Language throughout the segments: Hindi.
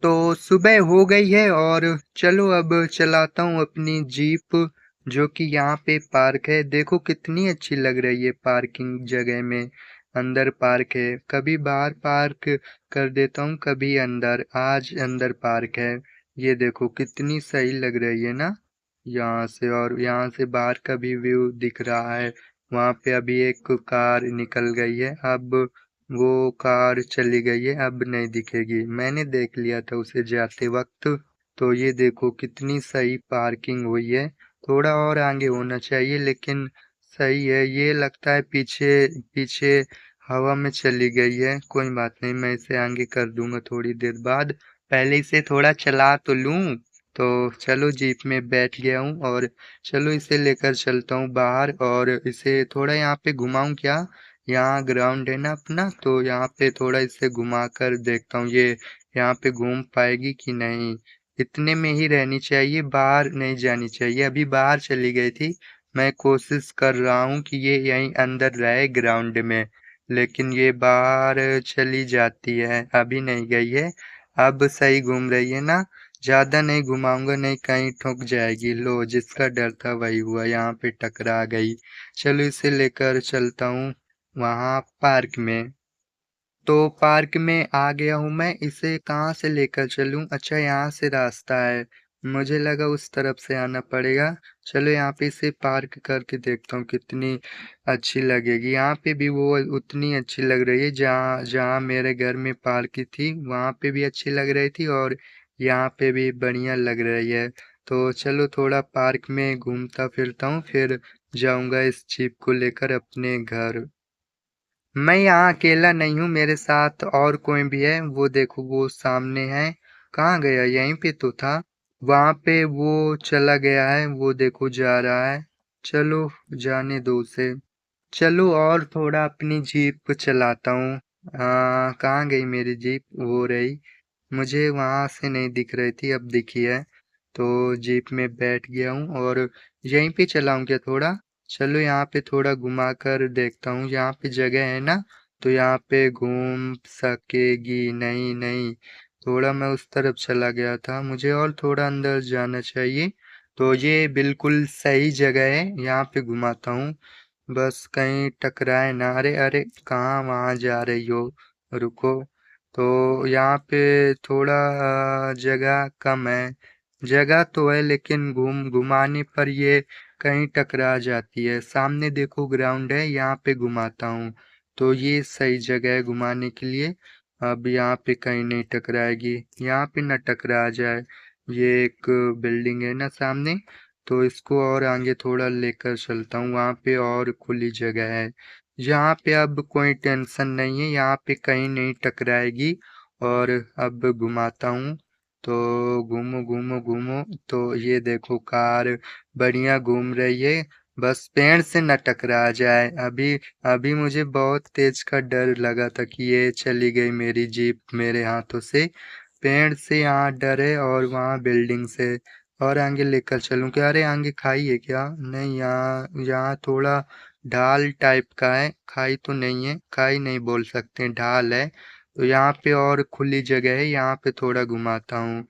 तो सुबह हो गई है और चलो अब चलाता हूँ अपनी जीप जो कि यहाँ पे पार्क है। देखो कितनी अच्छी लग रही है पार्किंग जगह में। अंदर पार्क है, कभी बाहर पार्क कर देता हूँ, कभी अंदर। आज अंदर पार्क है। ये देखो कितनी सही लग रही है ना यहाँ से। और यहाँ से बाहर का भी व्यू दिख रहा है। वहाँ पे अभी एक कार निकल गई है। अब वो कार चली गई है, अब नहीं दिखेगी। मैंने देख लिया था उसे जाते वक्त। तो ये देखो कितनी सही पार्किंग हुई है। थोड़ा और आगे होना चाहिए लेकिन सही है। ये लगता है पीछे पीछे हवा में चली गई है। कोई बात नहीं, मैं इसे आगे कर दूंगा थोड़ी देर बाद। पहले इसे थोड़ा चला तो लूं। तो चलो जीप में बैठ गया हूँ और चलो इसे लेकर चलता हूँ बाहर और इसे थोड़ा यहाँ पे घुमाऊं क्या। यहाँ ग्राउंड है ना अपना, तो यहाँ पे थोड़ा इसे घुमा कर देखता हूँ ये यहाँ पे घूम पाएगी कि नहीं। इतने में ही रहनी चाहिए, बाहर नहीं जानी चाहिए। अभी बाहर चली गई थी। मैं कोशिश कर रहा हूँ कि ये यहीं अंदर रहे ग्राउंड में, लेकिन ये बाहर चली जाती है। अभी नहीं गई है। अब सही घूम रही है ना। ज्यादा नहीं घुमाऊंगा, नहीं कहीं ठुक जाएगी। लो, जिसका डर था वही हुआ, यहाँ पे टकरा गई। चलो इसे लेकर चलता हूँ वहाँ पार्क में। तो पार्क में आ गया हूँ मैं। इसे कहाँ से लेकर चलूँ? अच्छा, यहाँ से रास्ता है। मुझे लगा उस तरफ से आना पड़ेगा। चलो यहाँ पे इसे पार्क करके देखता हूँ कितनी अच्छी लगेगी। यहाँ पे भी वो उतनी अच्छी लग रही है जहाँ जहाँ मेरे घर में पार्क थी वहाँ पे भी अच्छी लग रही थी, और यहाँ पे भी बढ़िया लग रही है। तो चलो थोड़ा पार्क में घूमता फिरता हूँ, फिर जाऊंगा इस जीप को लेकर अपने घर। मैं यहाँ अकेला नहीं हूँ, मेरे साथ और कोई भी है। वो देखो वो सामने है। कहाँ गया? यहीं पे तो था। वहां पे वो चला गया है, वो देखो जा रहा है। चलो जाने दो उसे। चलो और थोड़ा अपनी जीप चलाता हूँ। कहाँ गई मेरी जीप? वो रही। मुझे वहां से नहीं दिख रही थी, अब दिखी है। तो जीप में बैठ गया हूँ और यहीं पे चलाऊं क्या थोड़ा? चलो यहाँ पे थोड़ा घुमा कर देखता हूँ। यहाँ पे जगह है ना, तो यहाँ पे घूम सकेगी? नहीं नहीं, थोड़ा मैं उस तरफ चला गया था, मुझे और थोड़ा अंदर जाना चाहिए। तो ये बिल्कुल सही जगह है, यहाँ पे घुमाता हूँ। बस कहीं टकराए ना। अरे अरे, कहाँ वहां जा रही हो? रुको। तो यहाँ पे थोड़ा जगह कम है। जगह तो है लेकिन घुमाने पर ये कहीं टकरा जाती है। सामने देखो ग्राउंड है, यहाँ पे घुमाता हूँ। तो ये सही जगह है घुमाने के लिए। अब यहाँ पे कहीं नहीं टकराएगी, यहाँ पे न टकरा जाए। ये एक बिल्डिंग है ना सामने, तो इसको और आगे थोड़ा लेकर चलता हूँ। वहाँ पे और खुली जगह है। यहाँ पे अब कोई टेंशन नहीं है, यहाँ पे कहीं नहीं टकराएगी। और अब घुमाता हूँ। तो घूमो घूमो घूमो। तो ये देखो कार बढ़िया घूम रही है। बस पेड़ से न टकरा जाए। अभी अभी मुझे बहुत तेज का डर लगा था कि ये चली गई मेरी जीप मेरे हाथों से। पेड़ से यहाँ डर है और वहाँ बिल्डिंग से। और आगे लेकर चलूं क्या? अरे आगे खाई है क्या? नहीं, यहाँ यहाँ थोड़ा ढाल टाइप का है। खाई तो नहीं है, खाई नहीं बोल सकते, ढाल है। तो यहाँ पे और खुली जगह है, यहाँ पे थोड़ा घुमाता हूँ।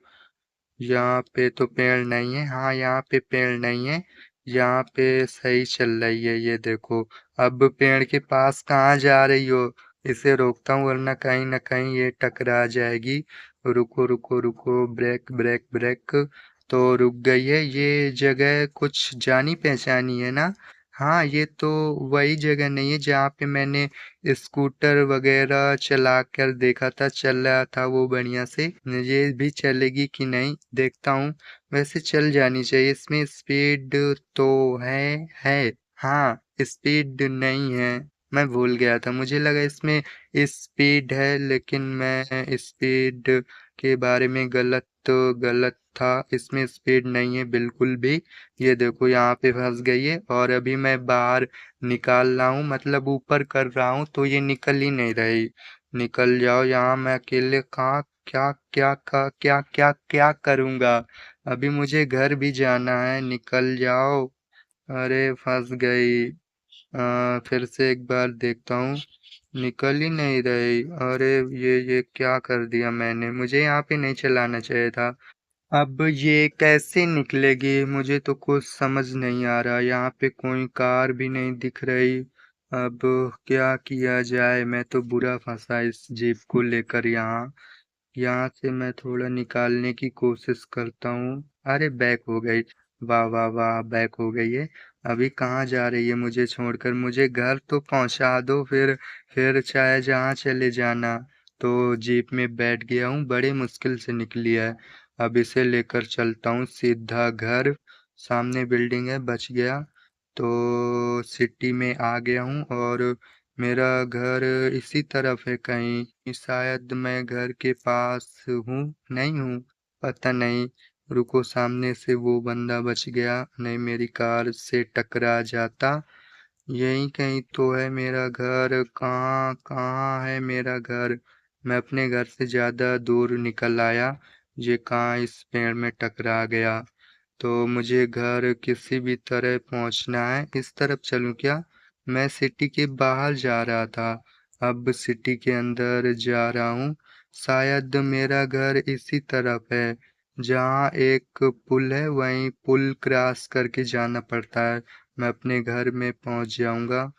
यहाँ पे तो पेड़ नहीं है। हाँ, यहाँ पे पेड़ नहीं है। यहाँ पे सही चल रही है, ये देखो। अब पेड़ के पास कहाँ जा रही हो? इसे रोकता हूँ वरना कहीं ना कहीं ये टकरा जाएगी। रुको रुको रुको, ब्रेक ब्रेक ब्रेक। तो रुक गई है। ये जगह कुछ जानी पहचानी है ना? हाँ, ये तो वही जगह नहीं है जहाँ पे मैंने स्कूटर वगैरह चला कर देखा था, चल रहा था वो बढ़िया से। ये भी चलेगी कि नहीं देखता हूँ। वैसे चल जानी चाहिए, इसमें स्पीड तो है। हाँ, स्पीड नहीं है। मैं भूल गया था, मुझे लगा इसमें स्पीड है, लेकिन मैं स्पीड के बारे में गलत था। इसमें स्पीड नहीं है बिल्कुल भी। ये देखो यहाँ पे फंस गई है और अभी मैं बाहर निकाल रहा हूँ, मतलब ऊपर कर रहा हूँ, तो ये निकल ही नहीं रही। निकल जाओ, यहाँ मैं अकेले कहाँ क्या क्या क्या क्या क्या क्या करूँगा? अभी मुझे घर भी जाना है, निकल जाओ। अरे फंस गई। फिर से एक बार देखता हूँ। निकल ही नहीं रही। अरे ये क्या कर दिया मैंने, मुझे यहाँ पे नहीं चलाना चाहिए था। अब ये कैसे निकलेगी, मुझे तो कुछ समझ नहीं आ रहा। यहाँ पे कोई कार भी नहीं दिख रही। अब क्या किया जाए, मैं तो बुरा फंसा इस जीप को लेकर। यहाँ यहाँ से मैं थोड़ा निकालने की कोशिश करता हूँ। अरे बैक हो गई। वाह वाह वाह, बैक हो गई है। अभी कहाँ जा रही है मुझे छोड़कर, मुझे घर तो पहुँचा दो फिर चाहे जहाँ चले जाना। तो जीप में बैठ गया हूँ, बड़े मुश्किल से निकली है। अब इसे लेकर चलता हूँ सीधा घर। सामने बिल्डिंग है, बच गया। तो सिटी में आ गया हूँ और मेरा घर इसी तरफ है कहीं। शायद मैं घर के पास हूँ, नहीं हूँ, पता नहीं। रुको, सामने से वो बंदा बच गया, नहीं मेरी कार से टकरा जाता। यहीं कहीं तो है मेरा घर। कहाँ कहाँ है मेरा घर। मैं अपने घर से ज्यादा दूर निकल आया। ये कहाँ इस पेड़ में टकरा गया। तो मुझे घर किसी भी तरह पहुंचना है। इस तरफ चलूं क्या। मैं सिटी के बाहर जा रहा था, अब सिटी के अंदर जा रहा हूँ। शायद मेरा घर इसी तरफ है। जहाँ एक पुल है, वहीं पुल क्रॉस करके जाना पड़ता है। मैं अपने घर में पहुंच जाऊंगा।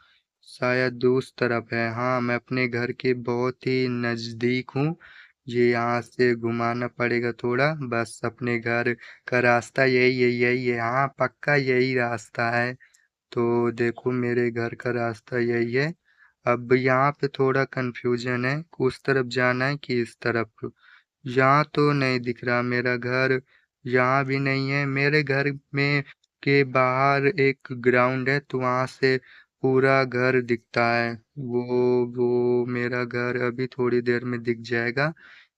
शायद उस तरफ है। हाँ, मैं अपने घर के बहुत ही नजदीक हूँ। ये यहाँ से घुमाना पड़ेगा थोड़ा, बस अपने घर का रास्ता यही है। हाँ, पक्का यही रास्ता है। तो देखो, मेरे घर का रास्ता यही है। अब यहाँ पे थोड़ा कंफ्यूजन है, उस तरफ जाना है कि इस तरफ। यहाँ तो नहीं दिख रहा मेरा घर। यहाँ भी नहीं है। मेरे घर में के बाहर एक ग्राउंड है, तो वहां से पूरा घर दिखता है। वो मेरा घर अभी थोड़ी देर में दिख जाएगा।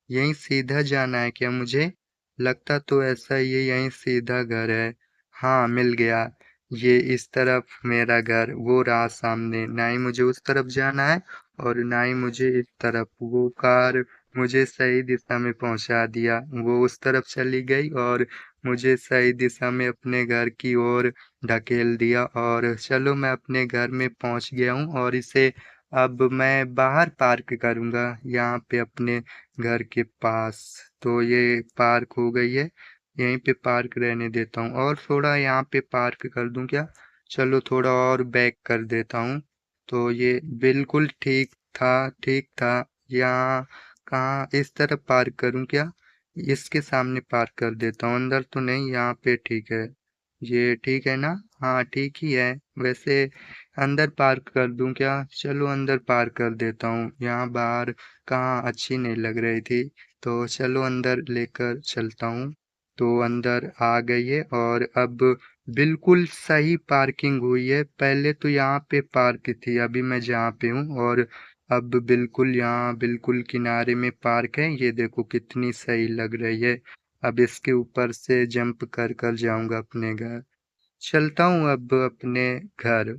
यहीं सीधा जाना है क्या मुझे। लगता तो ऐसा ही है, यहीं सीधा घर है। हाँ, मिल गया। ये इस तरफ मेरा घर, वो रहा सामने। ना ही मुझे उस तरफ जाना है और ना ही मुझे इस तरफ। वो कार मुझे सही दिशा में पहुंचा दिया। वो उस तरफ चली गई और मुझे सही दिशा में अपने घर की ओर ढकेल दिया। और चलो, मैं अपने घर में पहुंच गया हूँ और इसे अब मैं बाहर पार्क करूंगा, यहाँ पे अपने घर के पास। तो ये पार्क हो गई है, यहीं पे पार्क रहने देता हूँ। और थोड़ा यहाँ पे पार्क कर दूं क्या। चलो, थोड़ा और बैक कर देता हूँ। तो ये बिल्कुल ठीक था। यहाँ कहाँ, इस तरफ पार्क करूं क्या। इसके सामने पार्क कर देता हूँ, अंदर तो नहीं। यहाँ पे ठीक है, ये ठीक है ना। हाँ, ठीक ही है वैसे। अंदर पार्क कर दूं क्या। चलो, अंदर पार्क कर देता हूँ। यहाँ बाहर कहाँ अच्छी नहीं लग रही थी, तो चलो अंदर लेकर चलता हूँ। तो अंदर आ गई है और अब बिल्कुल सही पार्किंग हुई है। पहले तो यहाँ पे पार्क थी, अभी मैं जहाँ पे हूँ, और अब बिल्कुल यहाँ बिल्कुल किनारे में पार्क है। ये देखो कितनी सही लग रही है। अब इसके ऊपर से जंप कर कर जाऊंगा अपने घर। चलता हूँ अब अपने घर।